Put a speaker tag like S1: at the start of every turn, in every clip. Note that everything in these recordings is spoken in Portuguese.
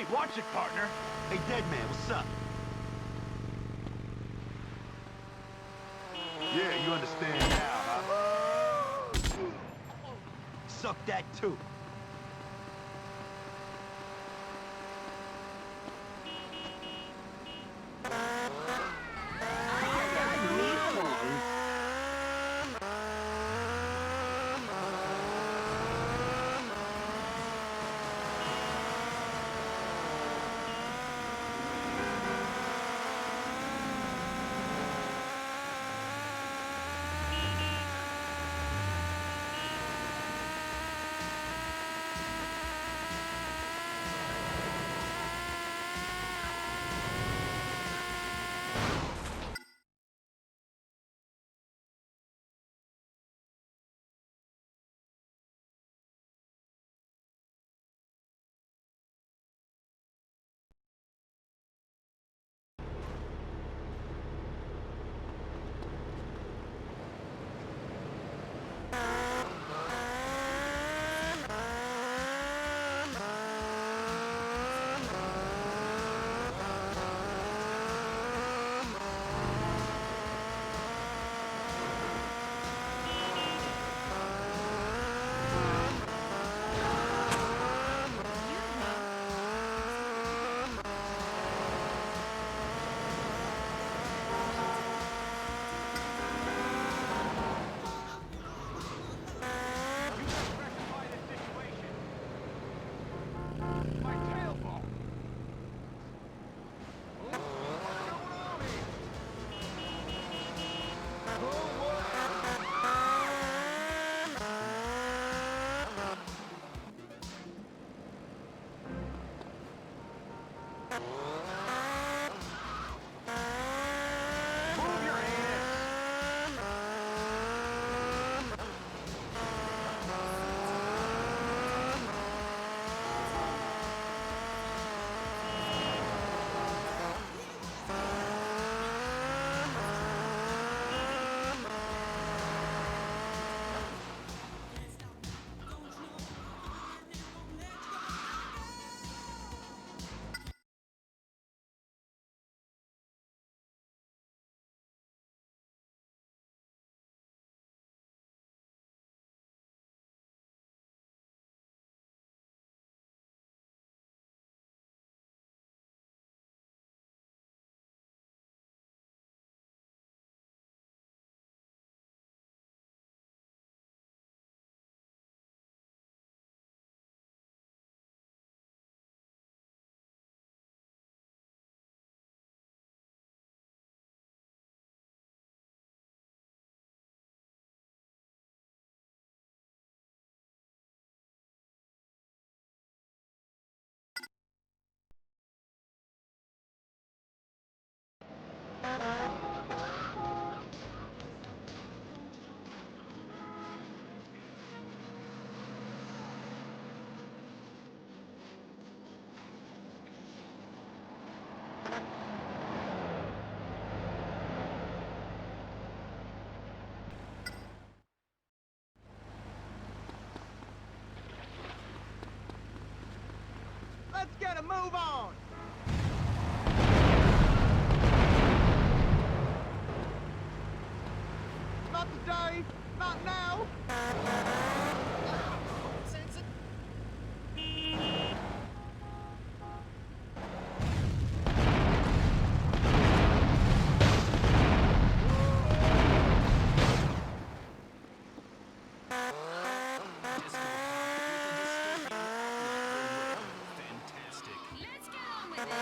S1: Hey, watch it, partner.
S2: Hey, Deadman, what's up? Yeah, you understand now, huh? Suck that too.
S1: Let's get a move on! Not today! Not now!
S3: Let's get on with it.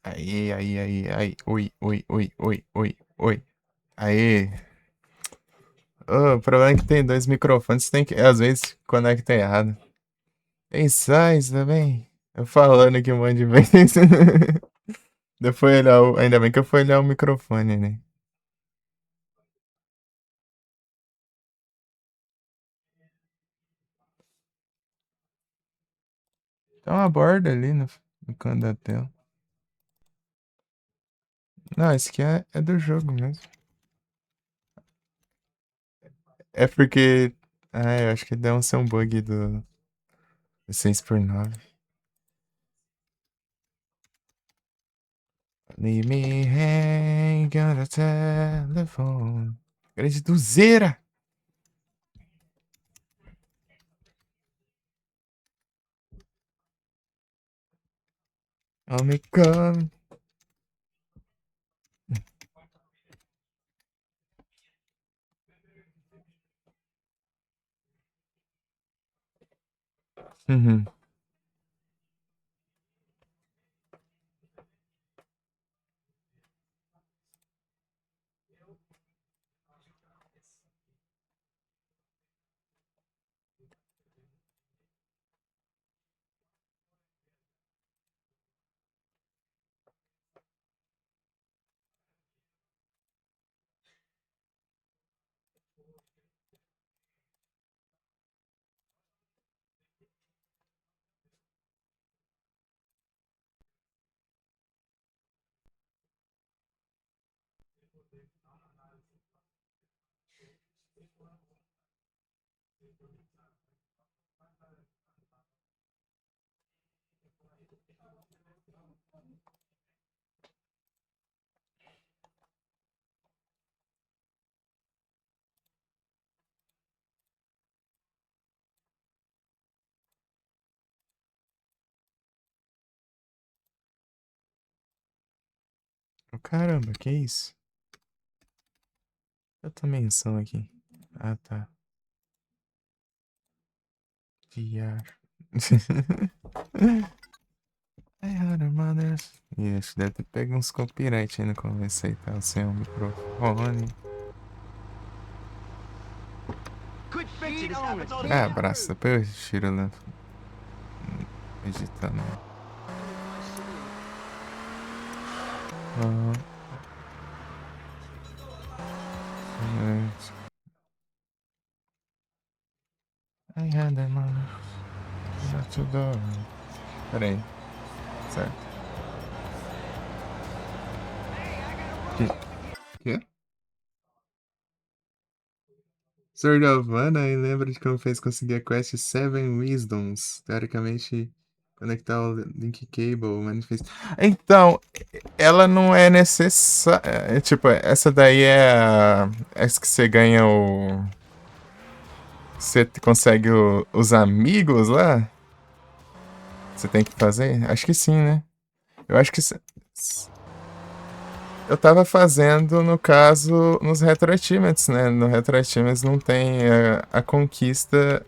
S4: Aí, aí, aí, aí. Oi, oi, oi, oi, oi, oi. Aí. Ô, o problema é que tem dois microfones, tem que. Às vezes conecta errado. Tem size também. Eu falando aqui um monte de vezes. Depois olhar ainda bem que eu fui olhar o microfone, né? Tem uma borda ali no canto da tela. Não, esse aqui é do jogo mesmo. É porque. Ah, eu acho que deu um bug do 6x9. Leave me hang on the telephone. Grande dozeira! Oh my god. Uhum. Oh, caramba, que isso? Eu tô menção aqui. Ah, tá. Diar. I had a mother. Ih, acho que deve ter pego uns copyright aí no começo aí, tá? Sem o microfone.
S2: Quit fixing this happens all the
S4: Ah,
S2: time.
S4: abraço. Depois eu tiro lá. Editando. Ah, I had a mother. Not to go. Pera aí. Certo. Quê? Sword of Mana, e lembra de como fez conseguir a quest Seven Wisdoms. Teoricamente, conectar o Link Cable, o Manifest. Então, ela não é necessária. Tipo, essa daí é a. Essa que você ganha o. Você consegue os amigos lá? Você tem que fazer? Acho que sim, né? Eu acho que. Eu tava fazendo, no caso, nos Retro Achievements, né? No Retro Achievements não tem a conquista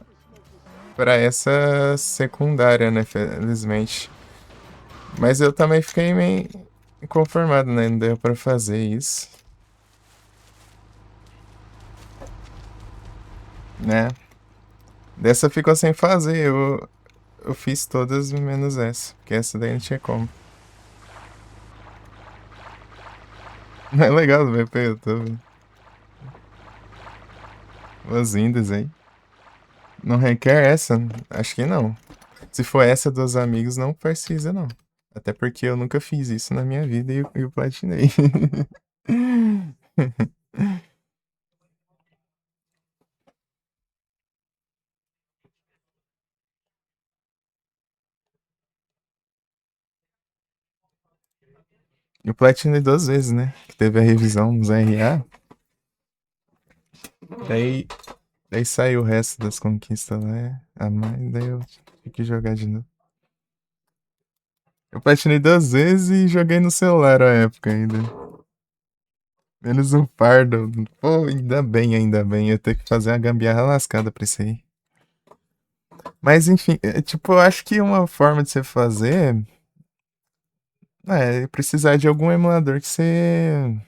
S4: pra essa secundária, né? Felizmente. Mas eu também fiquei meio inconformado, né? Não deu pra fazer isso. Né? Dessa ficou sem fazer. Eu fiz todas menos essa. Porque essa daí não tinha como. Não é legal do VP, eu tô vendo. Umas indas aí. Não requer essa? Acho que não. Se for essa dos amigos, não precisa, não. Até porque eu nunca fiz isso na minha vida e eu platinei. Eu platinei 2 vezes, né? Que teve a revisão nos RA. Daí, daí saiu o resto das conquistas lá. A mais, daí eu tive que jogar de novo. Eu platinei 2 vezes e joguei no celular à época ainda. Menos um fardo. Pô, ainda bem, ainda bem. Eu tenho que fazer uma gambiarra lascada pra isso aí. Mas enfim, tipo, eu acho que uma forma de você fazer Precisar de algum emulador que você.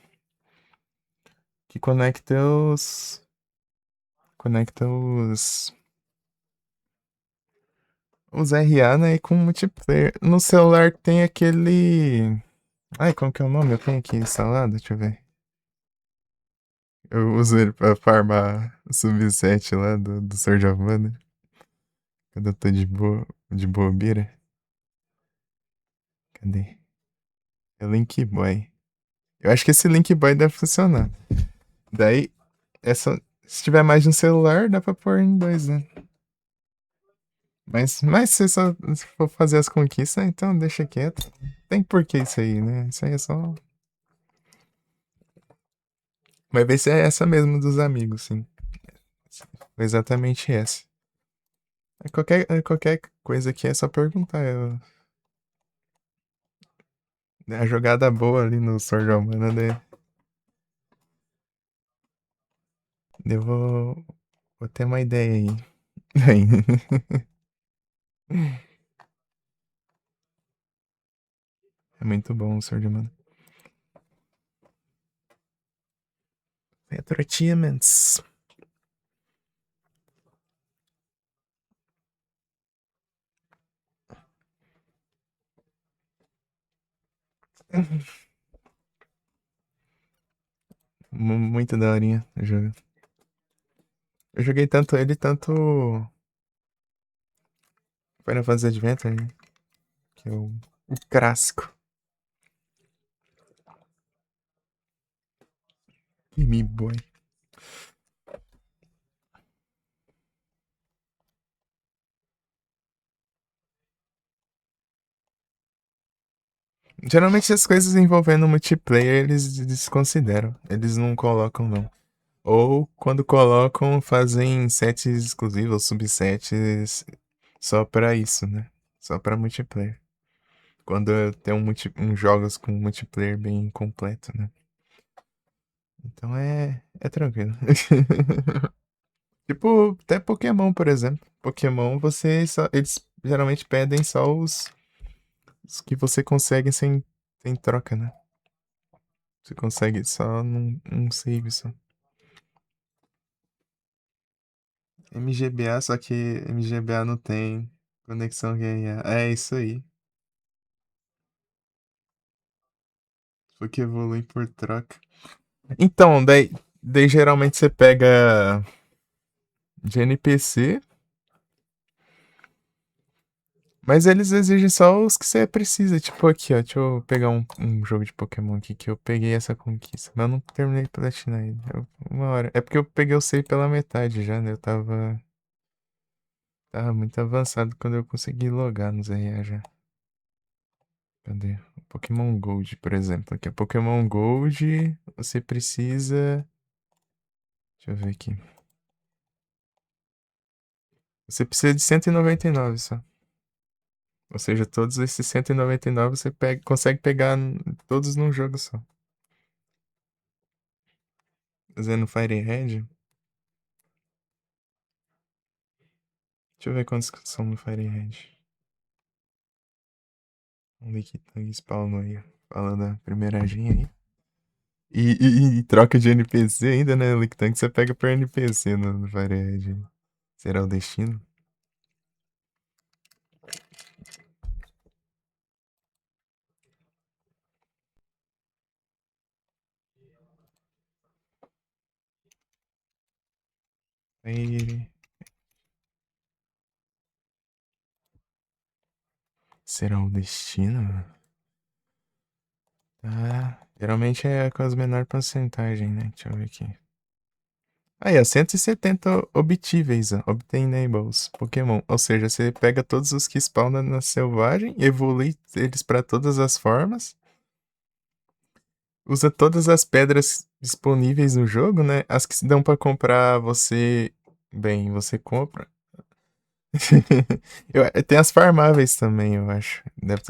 S4: Que conecta os. Conecta os RA, né? E com multiplayer. No celular tem aquele. Ai, como que é o nome? Eu tenho aqui instalado, deixa eu ver. Eu uso ele pra farmar o subset lá do Sword of Mana. Quando eu tô de bobeira. Cadê? É Link Boy. Eu acho que esse Link Boy deve funcionar. Daí, se tiver mais de um celular, dá pra pôr em dois, né? Mas se só se for fazer as conquistas, então deixa quieto. Tem por que isso aí, né? Isso aí é só. Vai ver se é essa mesmo dos amigos, sim. Exatamente essa. Qualquer coisa aqui é só perguntar. A jogada boa ali no Sword of Mana, eu vou ter uma ideia aí. É muito bom o Sword of Mana. Retro Achievements. Muito daorinha o jogo. Eu joguei tanto ele, tanto Final Fantasy Adventure, né? Que é o clássico. Game Boy. Geralmente as coisas envolvendo multiplayer eles desconsideram. Eles não colocam, não. Ou quando colocam, fazem sets exclusivos, subsets só pra isso, né? Só pra multiplayer. Quando tem jogos com multiplayer bem completo, né? Então é tranquilo. Tipo, até Pokémon, por exemplo. Pokémon, eles geralmente pedem só os que você consegue sem troca, né? Você consegue só num save só. MGBA, só que MGBA não tem conexão GNA. É isso aí. Porque evolui por troca. Então, daí geralmente você pega de NPC, mas eles exigem só os que você precisa. Tipo aqui, ó. Deixa eu pegar um jogo de Pokémon aqui que eu peguei essa conquista. Mas eu não terminei de platinar ainda. Uma hora. É porque eu peguei o save pela metade já, né? Eu tava muito avançado quando eu consegui logar nos RA já. Cadê? Pokémon Gold, por exemplo. Aqui é Pokémon Gold. Você precisa. Deixa eu ver aqui. Você precisa de 199 só. Ou seja, todos esses 199 você consegue pegar todos num jogo só. Fazendo Fire Red. Deixa eu ver quantos que são no Fire Red. Vamos ver que spawnou aí. Fala da primeira agenda aí. E troca de NPC ainda, né? Lick Tank você pega por NPC no Fire Red. Será o destino? Aí. Será o destino? Tá. Geralmente é com as menores porcentagens, né? Deixa eu ver aqui. Aí, ó, 170 obtíveis, ó, obtainables, Pokémon. Ou seja, você pega todos os que spawnam na selvagem, evolui eles para todas as formas, usa todas as pedras disponíveis no jogo, né? As que se dão para comprar, você compra. Tem as farmáveis também, eu acho.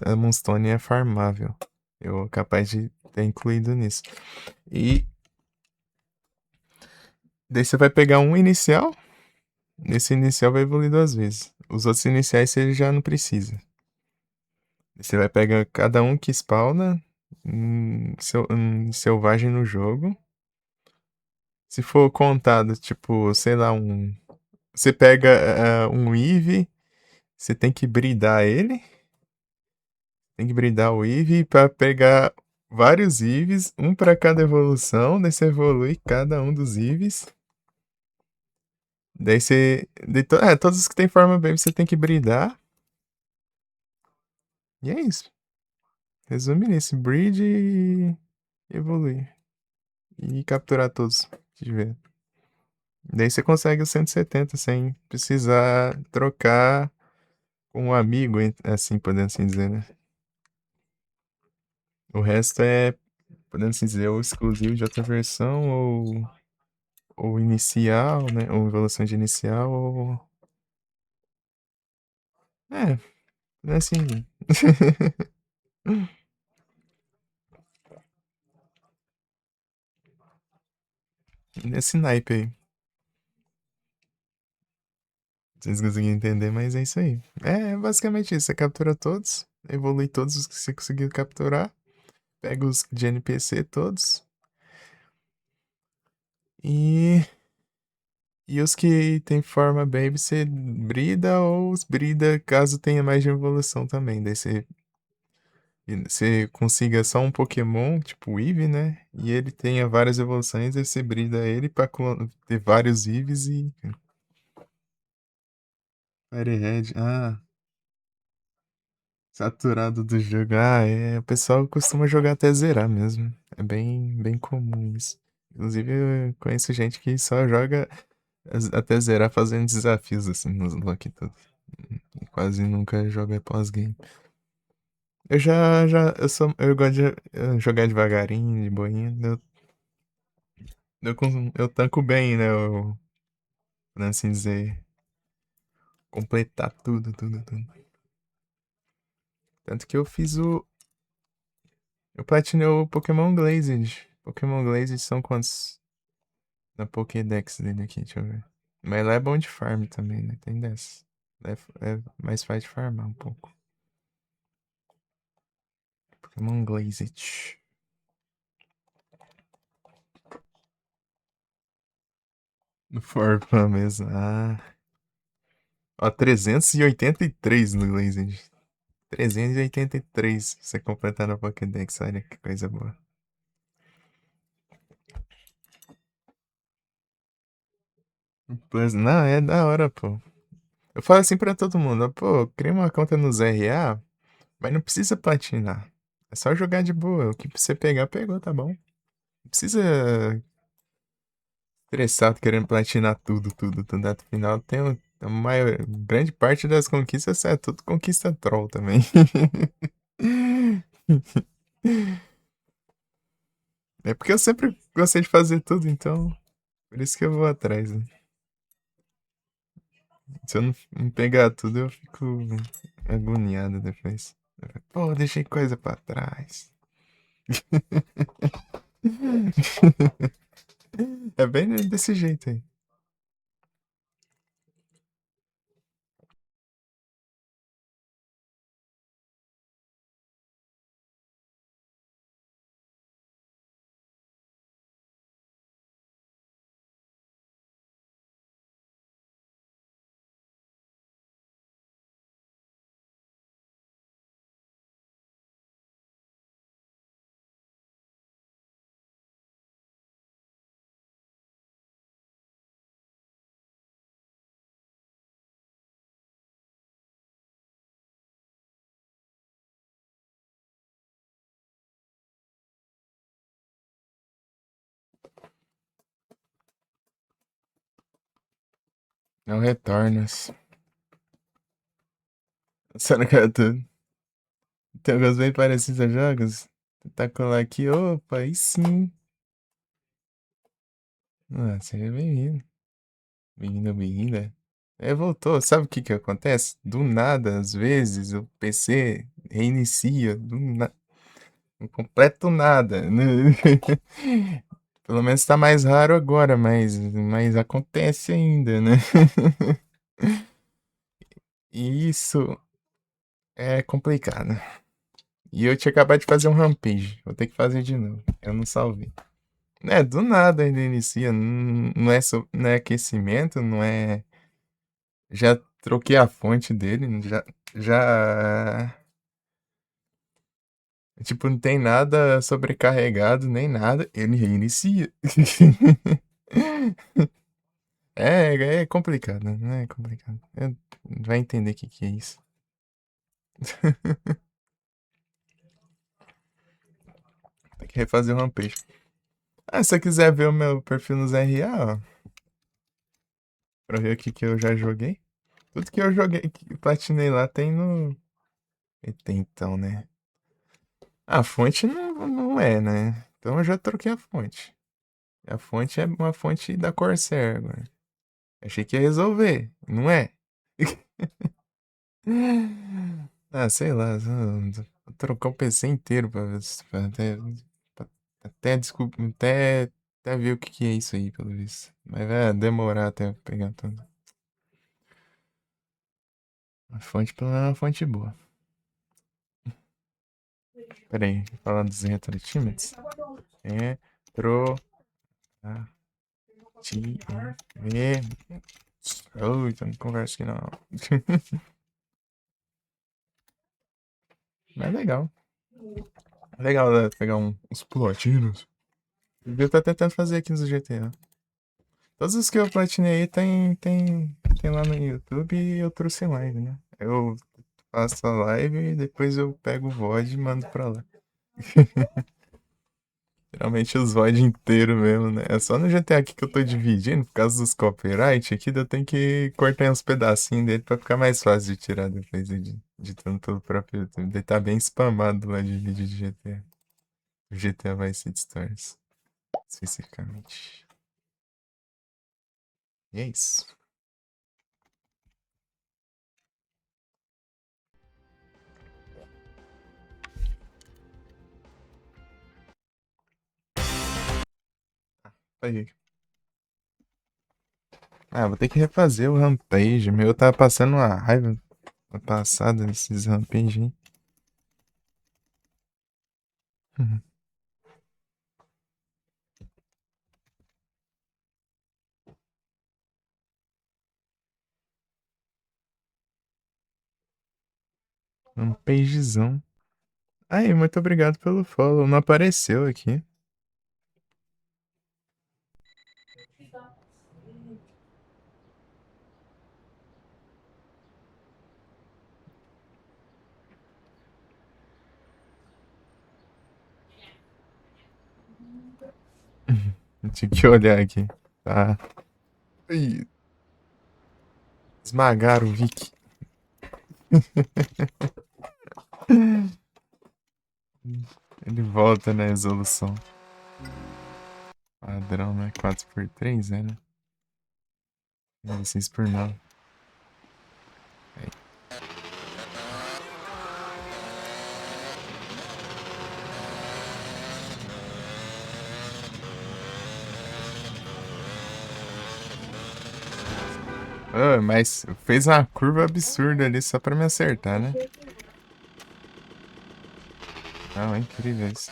S4: A Moonstone é farmável. Eu capaz de ter incluído nisso. E daí você vai pegar um inicial. Nesse inicial vai evoluir duas vezes. Os outros iniciais você já não precisa. Você vai pegar cada um que spawna selvagem no jogo. Se for contado, tipo, sei lá, você pega um Eevee, você tem que bridar ele. Tem que bridar o Eevee pra pegar vários Eevees, um pra cada evolução. Daí você evolui cada um dos Eevees. Daí você. Todos os que tem forma baby você tem que bridar. E é isso. Resume nisso: breed e evoluir. E capturar todos que tiver. Daí você consegue os 170 sem precisar trocar com um amigo, assim, podendo assim dizer, né? O resto é, podendo assim dizer, ou exclusivo de outra versão, ou inicial, né? Ou evolução de inicial, ou. É, é assim. Nesse naipe aí. Vocês conseguiram entender, mas é isso aí. É basicamente isso. Você captura todos, evolui todos os que você conseguiu capturar, pega os de NPC todos. E. E os que tem forma baby, você brida ou os brida caso tenha mais de evolução também. Daí você consiga só um Pokémon, tipo o Eevee, né? E ele tenha várias evoluções, aí você brida ele pra ter vários Eevees e. Firehead, saturado do jogo. O pessoal costuma jogar até zerar mesmo. É bem comum isso. Inclusive, eu conheço gente que só joga até zerar fazendo desafios assim nos Lucky tudo. Quase nunca joga pós-game. Eu gosto de jogar devagarinho, de boinha. Eu tanco bem, né? Por assim dizer, completar tudo. Tanto que eu fiz o. Eu platinei o Pokémon Glazed. Pokémon Glazed são quantos na Pokédex dele aqui? Deixa eu ver. Mas lá é bom de farm também, né? Tem dessa. É mais fácil de farmar um pouco. Pokémon Glazed. No Farfã mesmo. Ó, 383 no Glazed. 383 se você completar na Pokédex. Olha que coisa boa. Não, é da hora, pô. Eu falo assim pra todo mundo, ó, pô, cria uma conta no ZRA, mas não precisa platinar. É só jogar de boa. O que você pegar, pegou, tá bom? Não precisa estressado querendo platinar tudo. Até o final tem a maior, grande parte das conquistas é tudo conquista troll também. É porque eu sempre gostei de fazer tudo, então por isso que eu vou atrás, né? Se eu não pegar tudo, eu fico agoniado depois. Pô, deixei coisa pra trás. É bem desse jeito aí. Não retornas. Só não quero tudo. Tem alguns bem parecidos a jogos. Tentar colar aqui, opa, aí sim. Seja bem-vindo. Bem-vinda. Voltou. Sabe o que que acontece? Do nada, às vezes, o PC reinicia. Um completo nada. Pelo menos tá mais raro agora, mas acontece ainda, né? E isso é complicado. E eu tinha acabado de fazer um rampage. Vou ter que fazer de novo. Eu não salvei. É, do nada ainda inicia. Não é, não é aquecimento, não é. Já troquei a fonte dele. Já. Tipo, não tem nada sobrecarregado, nem nada. Ele reinicia. É complicado, né? É complicado. Vai entender o que é isso. Tem que refazer o rampage. Ah, se você quiser ver o meu perfil nos RA, ó, pra ver o que eu já joguei. Tudo que eu joguei, que platinei lá, tem no. Tem então, né? A fonte não é, né? Então eu já troquei a fonte. A fonte é uma fonte da Corsair agora. Achei que ia resolver. Não é? Ah, sei lá. Vou trocar o PC inteiro pra ver se. Pra- até, desculpa, até ver o que é isso aí, pelo visto. Mas vai demorar até eu pegar tudo. A fonte, pelo menos, é uma fonte boa. Pera aí, falando dos retrotímetros. Retro. T. Oh, então não conversa aqui não. Mas é legal. Legal, né? Pegar uns platinos. Eu tô tentando fazer aqui no GTA. Todos os que eu platinei aí tem lá no YouTube e eu trouxe em live, né? Eu faço a live e depois eu pego o VOD e mando pra lá. Geralmente os VOD inteiro mesmo, né? É só no GTA aqui que eu tô dividindo, por causa dos copyright aqui, eu tenho que cortar uns pedacinhos dele pra ficar mais fácil de tirar depois, editando pelo próprio YouTube. Ele tá bem spamado lá de vídeo de GTA. GTA Vice City Stories, especificamente. E é isso. Aí. Ah, vou ter que refazer o Rampage. Meu, eu tava passando uma raiva passada nesses Rampage, hein? Uhum. Rampagezão. Aí, muito obrigado pelo follow. Não apareceu aqui. Tinha que olhar aqui. Tá. Ih, esmagaram o Vic. Ele volta na resolução. Padrão, né? 4x3, né? 6x9. Ah, mas fez uma curva absurda ali só pra me acertar, né? Não, é incrível isso.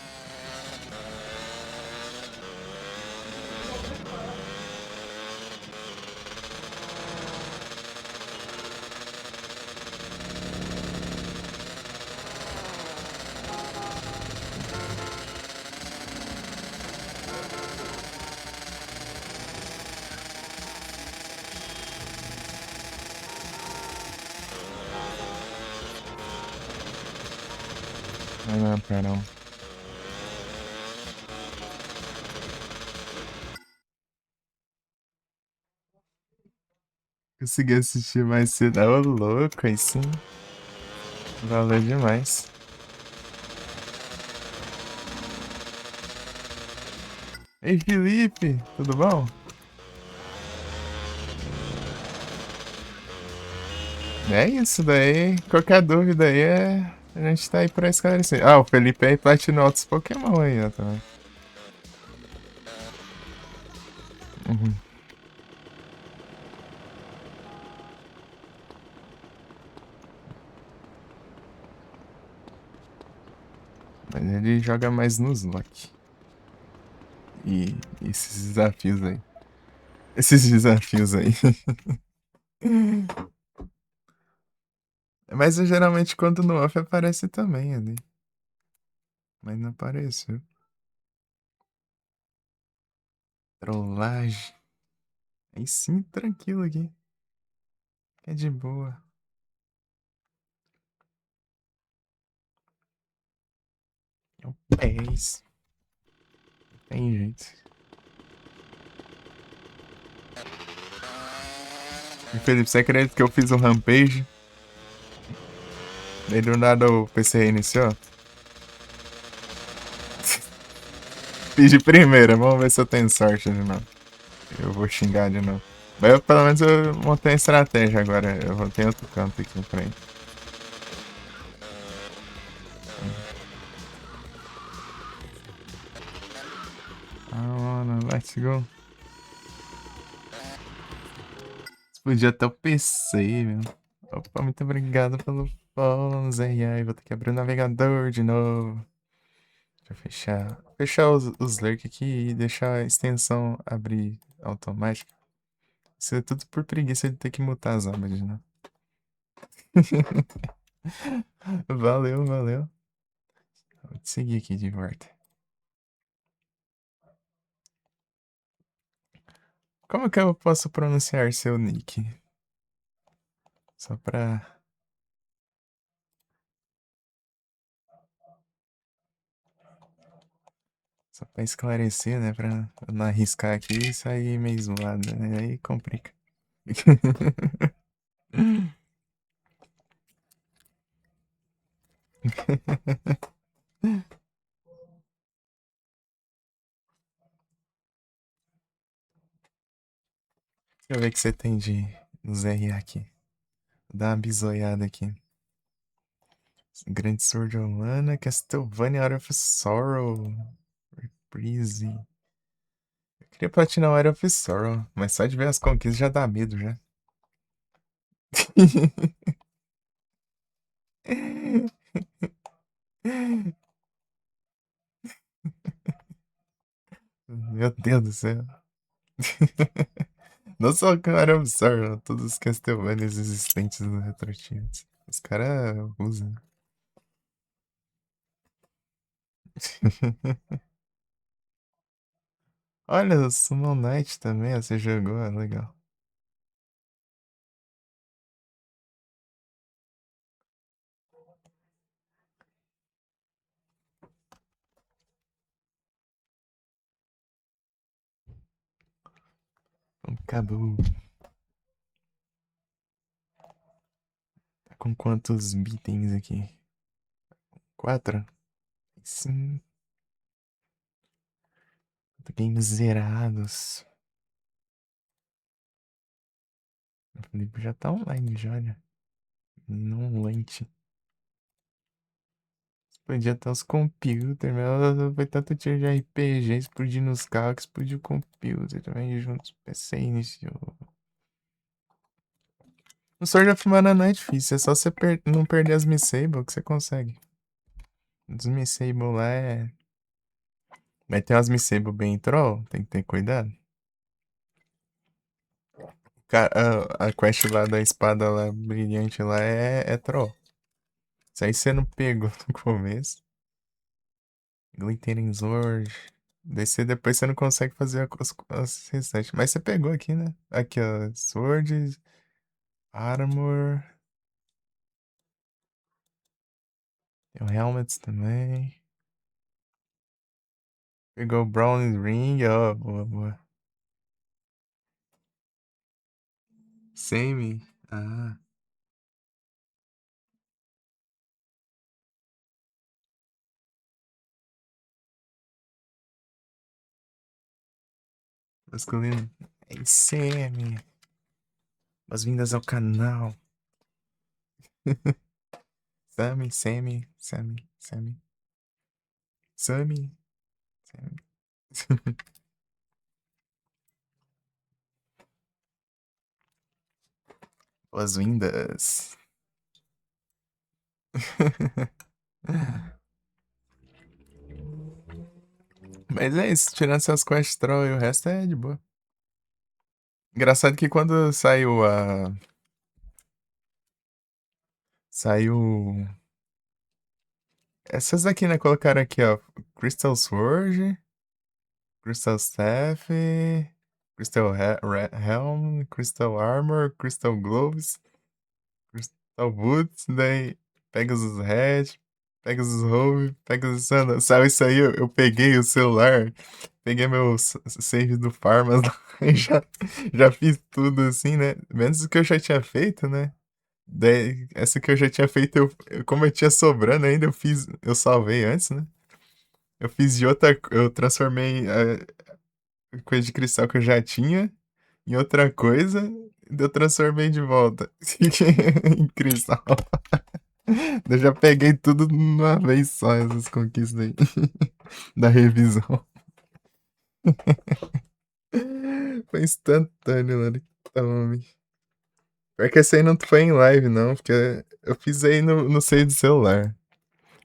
S4: Não, caramba. Consegui assistir mais cedo. Ô, louco, aí sim. Valeu demais. Ei, Felipe, tudo bom? É isso daí. Qualquer dúvida aí, a gente tá aí pra esclarecer. Ah, o Felipe aí platinou outros Pokémon aí, ó, também. Uhum. Mas ele joga mais nos lock. E esses desafios aí. Esses desafios aí. Mas geralmente quando no off aparece também ali. Mas não apareceu. Trollagem. Aí sim, tranquilo aqui. É de boa. É o PES. Tem jeito. E Felipe, você acredita que eu fiz um rampage? Daí do nada o PC reiniciou? Fiz de primeira, vamos ver se eu tenho sorte de novo. Eu vou xingar de novo. Mas pelo menos eu montei a estratégia agora. Eu vou ter outro canto aqui pra ir. Let's go. Explodiu até o PC, meu. Opa, muito obrigado pelo follow, Zé. Vou ter que abrir o navegador de novo. Deixa eu fechar os lurk aqui e deixar a extensão abrir automática. Isso é tudo por preguiça de ter que mutar as abas, né? Valeu, valeu. Vou te seguir aqui de volta. Como que eu posso pronunciar seu nick? Só pra... Só pra esclarecer, né? Pra eu não arriscar aqui e sair meio zoado, né? Aí complica. Deixa eu ver o que você tem de nos RA aqui. Vou dar uma bisoiada aqui. Grande Sword Humana, Castlevania Out of Sorrow. Reprise. Eu queria platinar o Out of Sorrow, mas só de ver as conquistas já dá medo já. Meu Deus do céu. Não só o cara absorve, todos os Castlevanias existentes no Retrotimes. Os caras usam. Olha, o Summon Knight também, você jogou, é legal. Acabou. Tá com quantos itens aqui? 4? Sim. Games zerados. O Felipe já tá online já, olha. Não lente. Podia até os computers, meu. Foi tanto tiro de RPG explodindo os carros que explodiu o computer também juntos. PC iniciou. O Sword of Mana não é difícil, é só você não perder as Missable que você consegue. Os Missable lá é. Vai ter umas Missable bem troll, tem que ter cuidado. A quest lá da espada lá brilhante lá é troll. Isso aí você não pegou no começo. Glittering Sword. Depois você não consegue fazer as restantes. Mas você pegou aqui, né? Aqui, ó. Sword, Armor. Tem o Helmets também. Pegou o Brown Ring, ó. Boa, boa. Same. Ah. Masculino. É Same. Boas-vindas ao canal. Sammy, Sammy, Sammy, Sammy. Sammy, Sammy. Boas-vindas. Mas é isso, tirando essas quests troll e o resto é de boa. Engraçado que quando saiu a. Saiu. Essas daqui, né? Colocaram aqui, ó. Crystal Sword, Crystal Staff, Crystal Helm, Crystal Armor, Crystal Gloves, Crystal Boots, daí Pegasus Head, Pegasus Robe, Pegasus Sandal. Sabe isso aí? Eu peguei o celular, peguei meu save do Farmas lá e já fiz tudo assim, né? Menos o que eu já tinha feito, né? Daí, essa que eu já tinha feito, como eu tinha sobrando ainda, eu salvei antes, né? Eu fiz de outra, eu transformei a coisa de cristal que eu já tinha em outra coisa, e eu transformei de volta em cristal. Eu já peguei tudo de uma vez só, essas conquistas aí, da revisão. Foi instantâneo, mano. Tome. Pior que esse aí não foi em live, não, porque eu fiz aí no save do celular.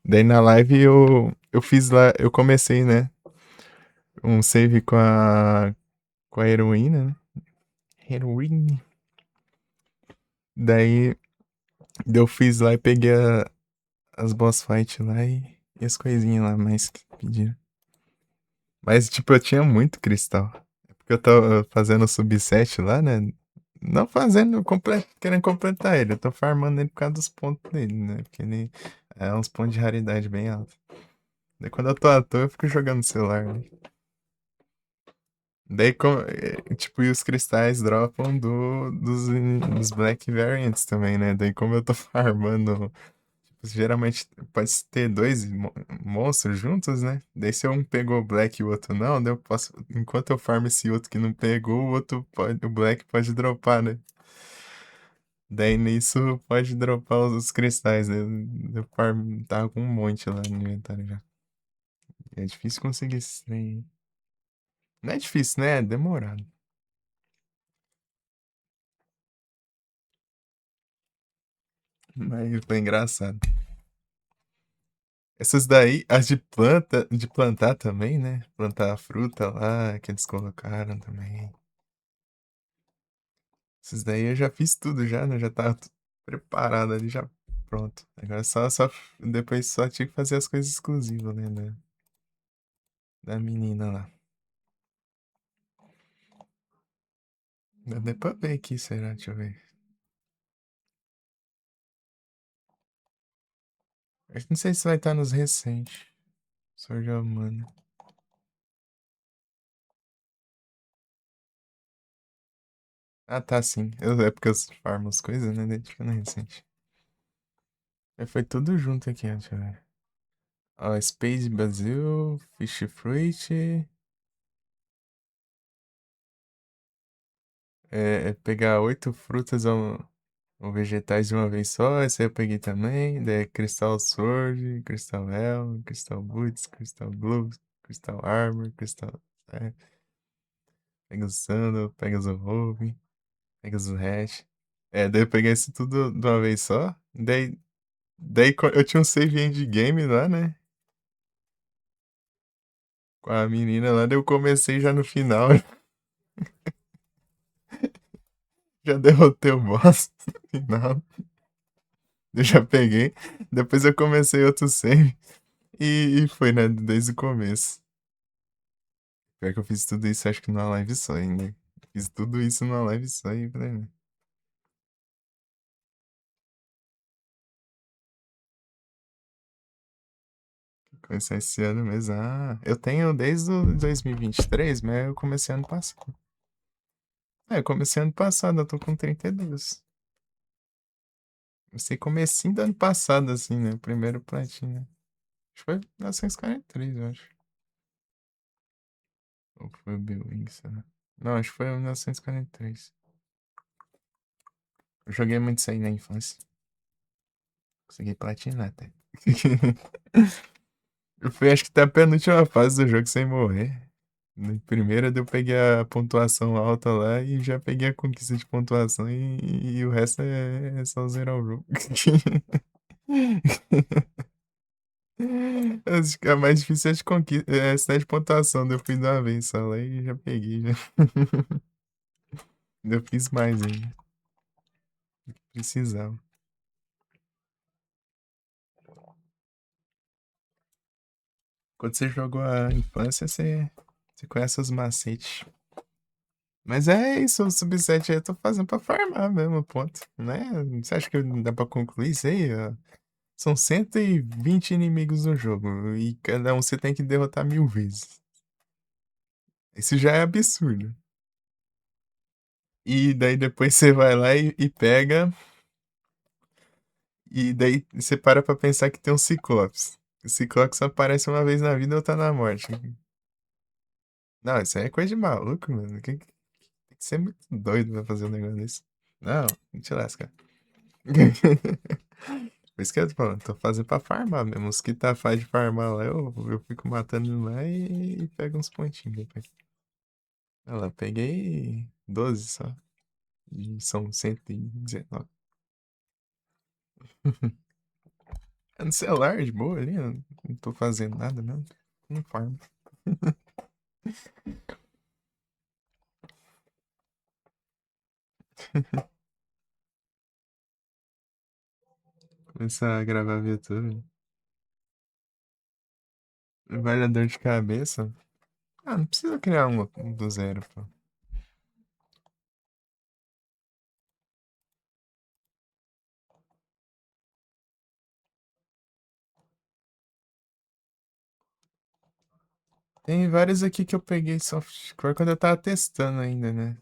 S4: Daí na live eu fiz lá, eu comecei, né? Um save com a heroína, né? Heroína. Daí eu fiz lá e peguei as boss fight lá e as coisinhas lá mais que pediram. Mas, tipo, eu tinha muito cristal. É porque eu tava fazendo o subset lá, né? Não fazendo, querendo completar ele. Eu tô farmando ele por causa dos pontos dele, né? Porque ele é uns pontos de raridade bem altos. Daí quando eu tô à toa, eu fico jogando no celular, né? Daí, tipo, e os cristais dropam dos Black Variants também, né? Daí, como eu tô farmando, tipo, geralmente pode ter dois monstros juntos, né? Daí, se um pegou o Black e o outro não, daí eu posso, enquanto eu farmo esse outro que não pegou, o Black pode dropar, né? Daí, nisso, pode dropar os cristais, né? Eu tava com um monte lá no inventário já. É difícil conseguir esse trem. Não é difícil, né? É demorado. Mas foi engraçado. Essas daí, as de plantar também, né? Plantar a fruta lá, que eles colocaram também. Essas daí eu já fiz tudo já, né? Já tava tudo preparado ali, já pronto. Agora depois só tinha que fazer as coisas exclusivas, né? Da menina lá. Dá pra ver aqui, será? Deixa eu ver. Eu não sei se vai estar nos recentes. Sword of Mana. Ah, tá, sim. É porque eu farmo as coisas, né? Daí fica no recente. Foi tudo junto aqui, ó, deixa eu ver. Ó, Space Basil, Fish Fruit. Pegar 8 frutas ou vegetais de uma vez só. Esse aí eu peguei também. Daí Crystal Sword, Crystal Helm, Crystal Boots, Crystal Gloves, Crystal Armor, Crystal. Pega o Sandal, pega o Robe, pega o Hash. Daí eu peguei isso tudo de uma vez só. Daí eu tinha um save endgame lá, né? Com a menina lá, daí eu comecei já no final. Já derrotei o boss no final. Eu já peguei. Depois eu comecei outro save. E foi, né? Desde o começo. Pior que eu fiz tudo isso, acho que numa live só ainda. Fiz tudo isso numa live só e falei, né? Comecei esse ano mesmo. Ah, eu tenho desde o 2023, mas eu comecei ano passado. Eu comecei ano passado, eu tô com 32. Comecei comecinho do ano passado, assim, né? O primeiro platina. Acho que foi 1943, eu acho. Ou foi o Bill Wings, né? Não, acho que foi 1943. Eu joguei muito isso aí na infância. Consegui platinar até. Eu fui, acho que até a penúltima fase do jogo sem morrer. Na primeira eu peguei a pontuação alta lá e já peguei a conquista de pontuação e o resto é só zerar o jogo. Acho que a mais difícil é de conquista, é 7 pontuação. Daí eu fui de uma vez só lá e já peguei, já. Eu fiz mais ainda. Precisava. Quando você jogou a infância, você conhece os macetes. Mas é isso, o Sub-7 aí eu tô fazendo pra farmar mesmo, ponto. Né? Você acha que dá pra concluir isso aí? Ó? São 120 inimigos no jogo. E cada um você tem que derrotar 1000 vezes. Isso já é absurdo. E daí depois você vai lá e pega. E daí você para pra pensar que tem um Ciclopes. O Ciclopes só aparece uma vez na vida ou tá na morte. Não, isso aí é coisa de maluco, mano. Tem que ser muito doido pra fazer um negócio desse. Não, não te lasca. Por isso que eu tô falando, tô fazendo pra farmar mesmo. Os que tá faz de farmar lá, eu fico matando ele lá e pego uns pontinhos depois. Olha lá, peguei 12 só. E são 119. É no celular, de boa ali, eu não tô fazendo nada mesmo. Não farmo. Começar a gravar via YouTube. Vale a dor de cabeça? Ah, não precisa criar um do zero, pô. Tem vários aqui que eu peguei softcore quando eu tava testando ainda, né?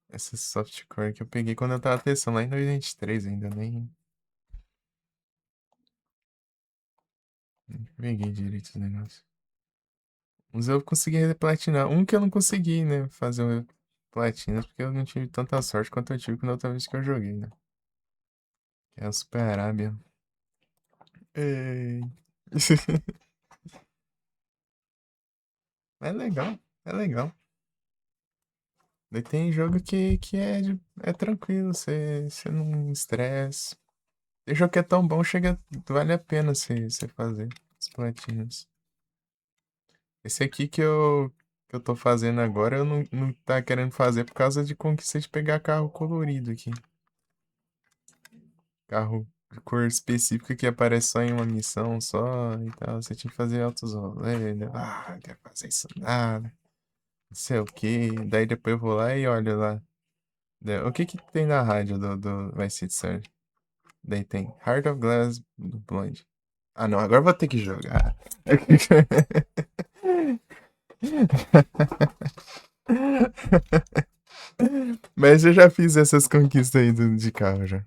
S4: Essa softcore que eu peguei quando eu tava testando lá em 2023 ainda, nem peguei direito os negócios. Uns eu consegui platinar. Um que eu não consegui, né? Fazer o platina, porque eu não tive tanta sorte quanto eu tive quando a outra vez que eu joguei, né? Que é o Super Arábia. Ei. É legal, é legal. Daí tem jogo que é tranquilo, você não estressa. Tem jogo que é tão bom, vale a pena você fazer as platinas. Esse aqui que eu tô fazendo agora, eu não tá querendo fazer por causa de conquista de pegar carro colorido aqui. Carro de cor específica que aparece só em uma missão só e tal. Você tinha que fazer altos rolês, né? Ah, não quero fazer isso nada. Não sei o que. Daí depois eu vou lá e olho lá. O que que tem na rádio do Vice City Story? Daí tem Heart of Glass do Blonde. Ah, não, agora eu vou ter que jogar. Mas eu já fiz essas conquistas aí de carro já.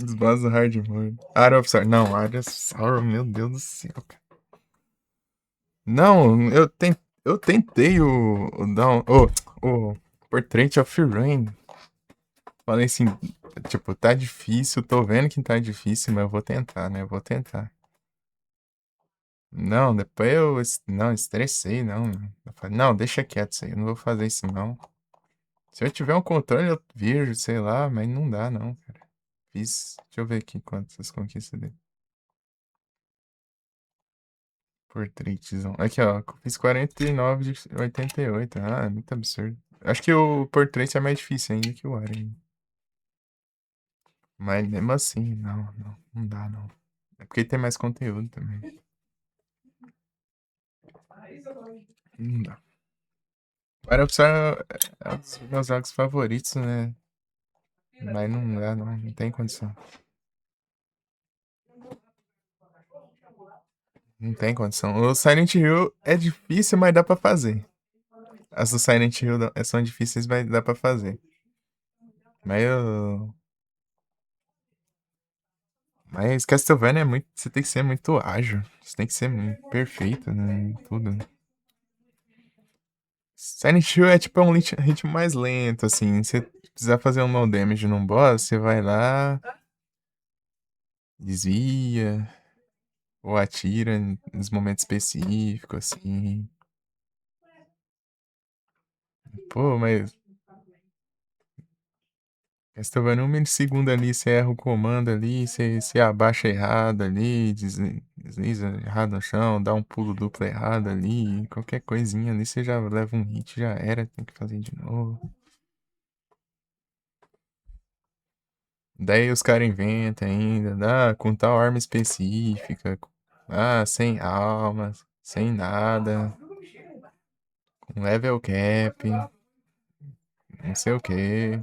S4: Os bosses do Hard Mode. Art of Sorrow. Não, Art of Sorrow, meu Deus do céu, cara. Não, eu tentei o Portrait of Rain. Falei assim, tipo, tá difícil, tô vendo que tá difícil, mas eu vou tentar, né? Eu vou tentar. Não, depois não, estressei, não. Eu falei, não, deixa quieto isso aí, eu não vou fazer isso não. Se eu tiver um controle, eu vejo, sei lá, mas não dá não, cara. Deixa eu ver aqui quantas conquistas dele. Portraitzão. Aqui, ó, fiz 49 de 88. Ah, é muito absurdo. Acho que o Portrait é mais difícil ainda que o Arém. Mas mesmo assim, não dá não. É porque tem mais conteúdo também. Não dá. Para é um dos meus jogos favoritos, né? Mas não dá, não tem condição. Não tem condição. O Silent Hill é difícil, mas dá pra fazer. As do Silent Hill são difíceis, mas dá pra fazer. Mas eu. Mas Castlevania é muito. Você tem que ser muito ágil. Você tem que ser perfeito, né? Em tudo. Silent Hill é tipo um ritmo mais lento, assim. Você precisar fazer um no damage num boss, você vai lá, desvia, ou atira nos momentos específicos, assim. Pô, mas Castlevania, um milissegundo ali, você erra o comando ali, você abaixa errado ali, desliza errado no chão, dá um pulo duplo errado ali, qualquer coisinha ali, você já leva um hit, já era, tem que fazer de novo. Daí os caras inventam ainda, com tal arma específica, sem almas, sem nada, com level cap, não sei o que.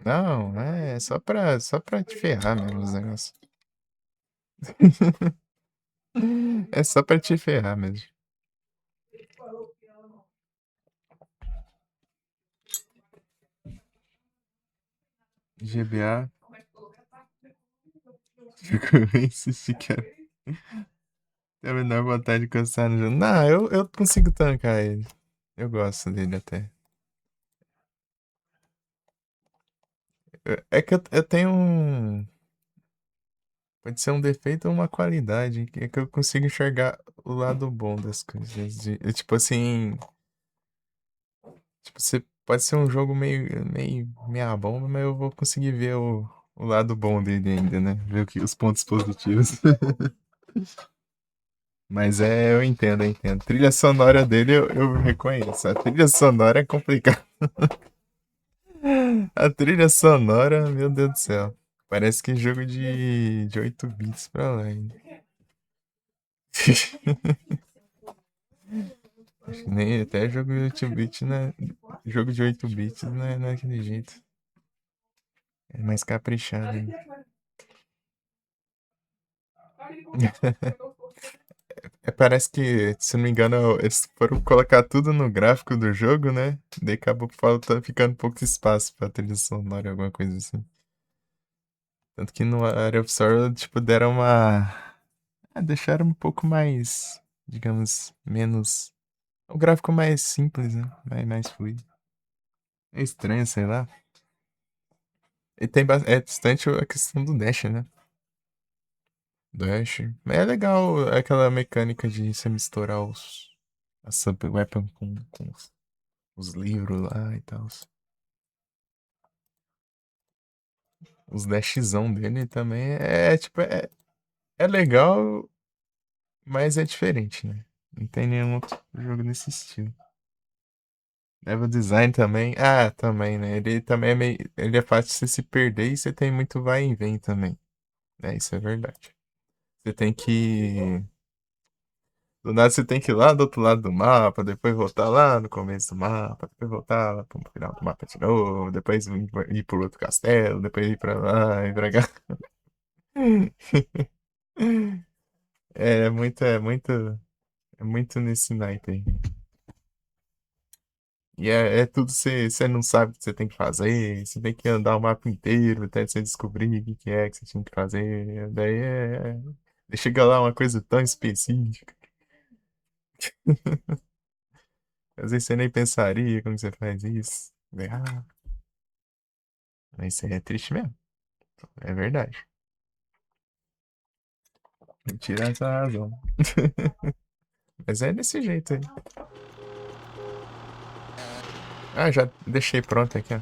S4: Não, é só pra te ferrar mesmo os negócios. É só pra te ferrar mesmo. GBA. Fico insistir que tem a menor vontade de cansar no jogo. Não, eu consigo tancar ele. Eu gosto dele até. É que eu tenho um. Pode ser um defeito ou uma qualidade. É que eu consigo enxergar o lado bom das coisas. Tipo assim. Tipo, você pode ser um jogo meio meia bomba, mas eu vou conseguir ver o lado bom dele ainda, né? Ver os pontos positivos. Mas eu entendo, eu entendo. Trilha sonora dele eu reconheço. A trilha sonora é complicada. A trilha sonora, meu Deus do céu. Parece que jogo de 8 bits pra lá ainda. Acho que nem até jogo de 8 bits, né? Jogo de 8 bits não é daquele jeito. É mais caprichado ainda. Parece que, se não me engano, eles foram colocar tudo no gráfico do jogo, né? Daí acabou faltando, ficando pouco espaço pra trilha sonora, alguma coisa assim. Tanto que no Area of Sorrow, tipo, deram uma. Deixaram um pouco mais, digamos, menos. O gráfico mais simples, né? Mais fluido. É estranho, sei lá. E tem é distante a questão do dash, né? Dash. Mas é legal aquela mecânica de você misturar a sub weapon com os livros lá e tal. Os dashzão dele também tipo, é legal, mas é diferente, né? Não tem nenhum outro jogo nesse estilo. Level design também. Também, né? Ele também é meio. Ele é fácil de você se perder e você tem muito vai e vem também. Isso é verdade. Você tem que. Do nada você tem que ir lá do outro lado do mapa, depois voltar lá no começo do mapa, depois voltar lá pro final do mapa de novo, depois ir pro outro castelo, depois ir pra lá e pra cá. É muito nesse naipe aí. E é tudo você não sabe o que você tem que fazer, você tem que andar o mapa inteiro até você descobrir o que você tinha que fazer. Daí chega lá uma coisa tão específica. Às vezes você nem pensaria como você faz isso. Mas isso aí é triste mesmo. É verdade. Me tira essa razão. Mas é desse jeito aí. Já deixei pronto aqui, ó.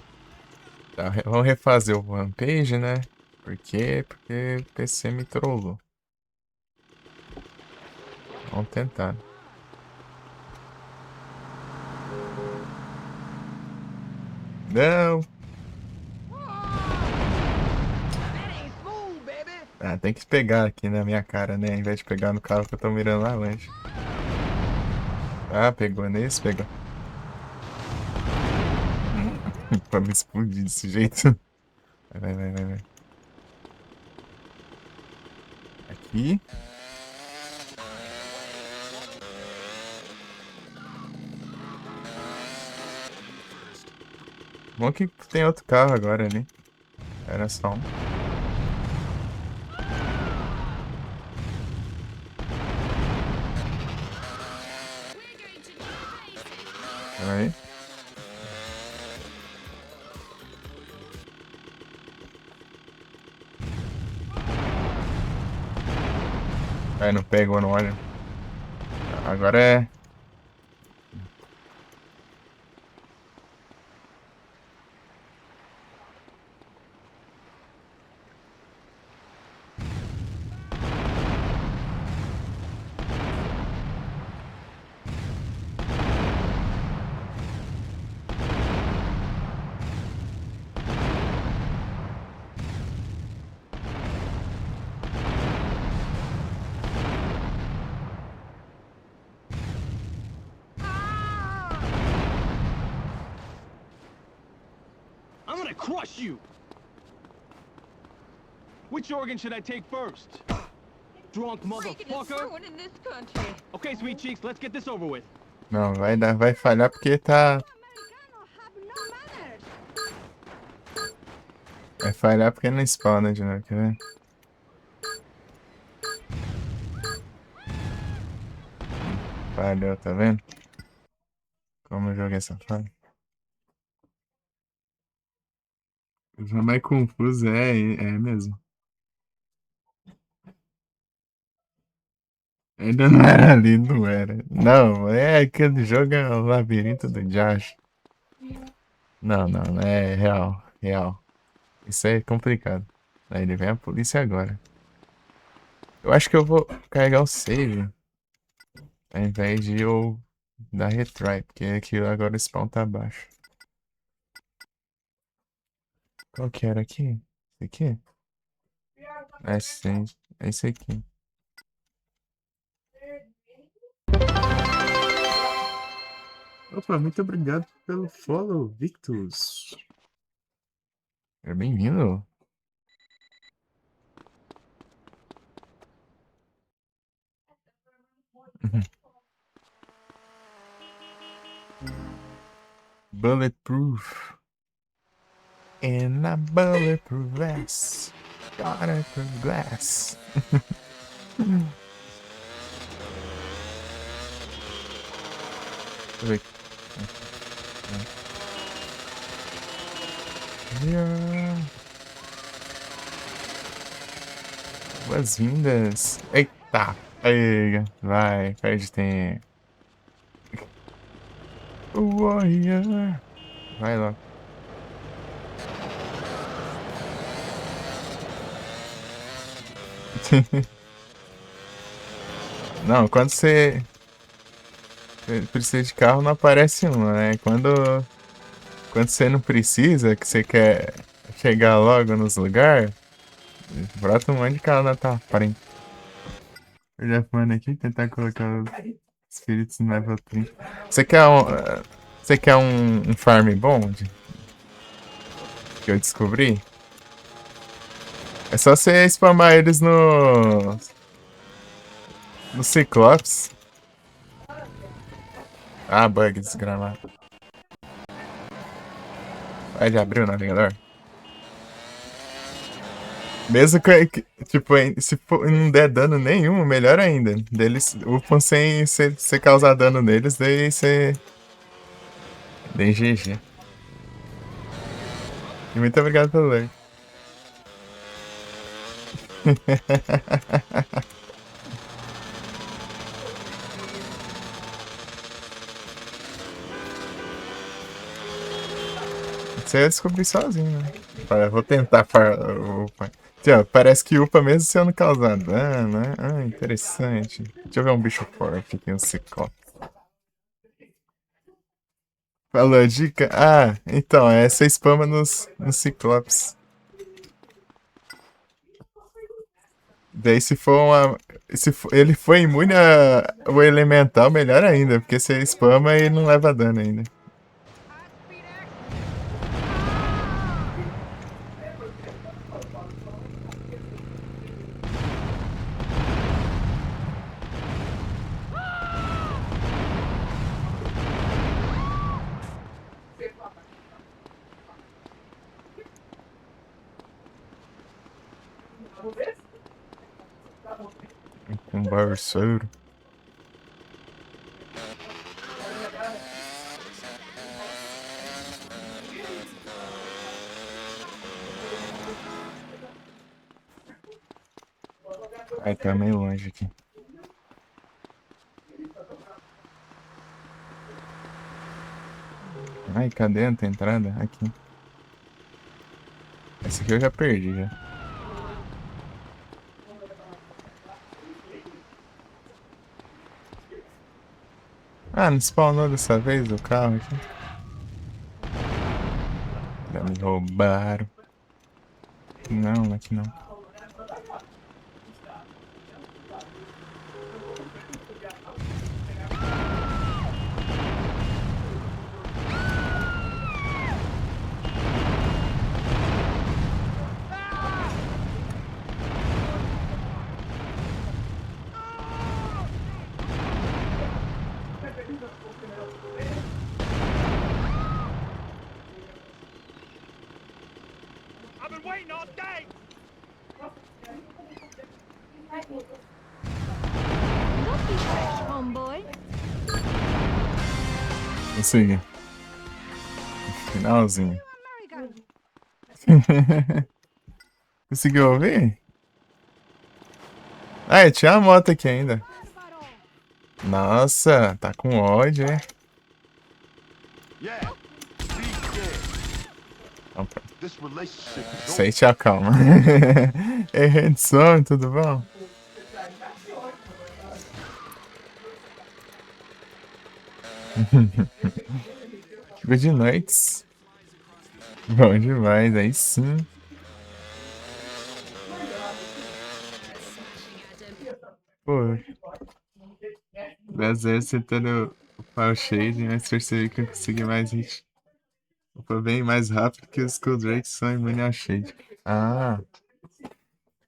S4: Tá, vamos refazer o Rampage, né? Por quê? Porque o PC me trollou. Vamos tentar. Não! Tem que pegar aqui na minha cara, né? Ao invés de pegar no carro que eu tô mirando lá longe. Pegou nesse, pegou. Pra me explodir desse jeito. Vai. Aqui. Bom que tem outro carro agora ali. Era só um. Aí. Não pegou, não olha. Agora é.
S2: crush you! Which organ should I take first? Drunk
S3: Freaking is
S2: motherfucker!
S3: ruining this country.
S2: Okay, sweet cheeks, let's get this over with.
S4: Não, vai falhar porque tá.
S3: Americanos have no manners.
S4: Vai falhar porque não spawna de novo, quer ver? Falhou, tá vendo? Como eu joguei essa falha. O jogo mais confuso é mesmo. Ainda não era ali, não era. Não, aquele jogo é o labirinto do Josh. Não, é real. Isso aí é complicado. Aí ele vem a polícia agora. Eu acho que eu vou carregar o save. Ao invés de eu dar retry, porque aquilo agora o spawn tá baixo. Qual que era aqui? Esse aqui? É sim, é esse aqui. Opa, muito obrigado pelo follow, Victus. É bem-vindo. Bulletproof. In a bulletproof vest. Bulletproof glass. Deixa eu ver. Boas-vindas. Eita. Aí, vai, perde tempo. Warrior. Vai lá. Não, quando você precisa de carro não aparece uma, né? Quando você não precisa, que você quer chegar logo nos lugares, brota um monte de carro na tua frente. Eu já fui aqui tentar colocar os espíritos no level 30. Você quer um farm bom? Que eu descobri? É só você spamar eles no Cyclops. Ah, bug desgramado. Vai, já abriu o navegador? Mesmo que, tipo, se não der dano nenhum, melhor ainda. Deles upam sem você causar dano neles, daí você... Daí GG. E muito obrigado pelo like. Isso aí eu descobri sozinho, né? Vou tentar upar. Parece que upa mesmo se eu não causar dano, né? Ah, interessante. Deixa eu ver um bicho forte aqui, um ciclope. Falou a dica? Ah, então, essa spama nos ciclopes. Daí se for uma... ele for imune ao elemental, melhor ainda, porque você spama e não leva dano ainda. Um barceiro. Ai, tá meio longe aqui. Ai, cadê a entrada? Aqui. Essa aqui eu já perdi, já. Ah, não spawnou dessa vez o carro aqui? Já me roubaram. Não, aqui não.
S2: waiting all day.
S3: Don't be fresh, homeboy.
S4: Consegui. Finalzinho.
S3: American.
S4: Conseguiu ouvir? Ah, tinha a moto aqui ainda.
S3: Bárbaro.
S4: Nossa, tá com ódio, é?
S2: Yeah. Be dead.
S4: Então, pronto.
S2: This relationship is over.
S4: Sei, te acalma. Ei, Redson, tudo bom? Good noites. Bom demais, aí sim. Pô. Às vezes você tá no File Shade, mas percebi que eu consegui mais hit. Foi bem mais rápido que os Skull Drakes são imunes ao Shade. Ah.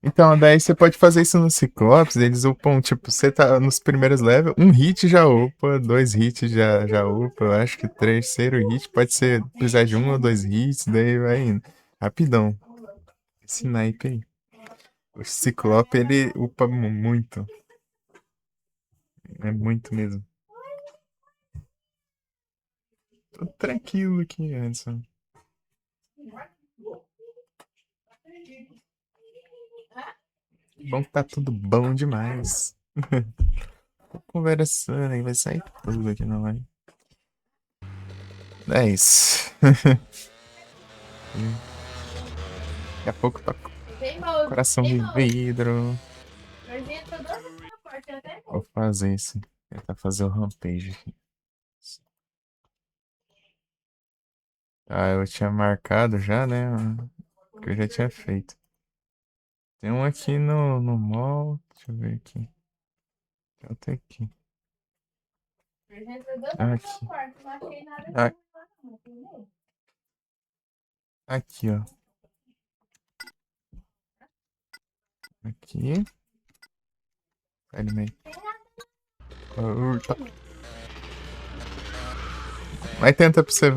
S4: Então, daí você pode fazer isso no Ciclopes, eles upam, tipo, você tá nos primeiros levels, um hit já upa, 2 hits já upa, eu acho que terceiro hit pode ser, precisar de 1 ou 2 hits, daí vai indo. Rapidão. Esse naipe aí. O Ciclope, ele upa muito. É muito mesmo. Tô tranquilo aqui, Anderson. Bom que tá tudo bom demais. Tô conversando aí, vai sair tudo aqui na live. É isso. Daqui a pouco tá coração de vidro. Vou fazer isso. Tentar fazer o rampage aqui. Ah, eu tinha marcado já, né? Que eu já tinha feito. Tem um aqui no mall. Deixa eu ver aqui. Tem outro aqui. Aqui. Aqui, ó. Aqui. Ele meio. Mas tenta pra você ver.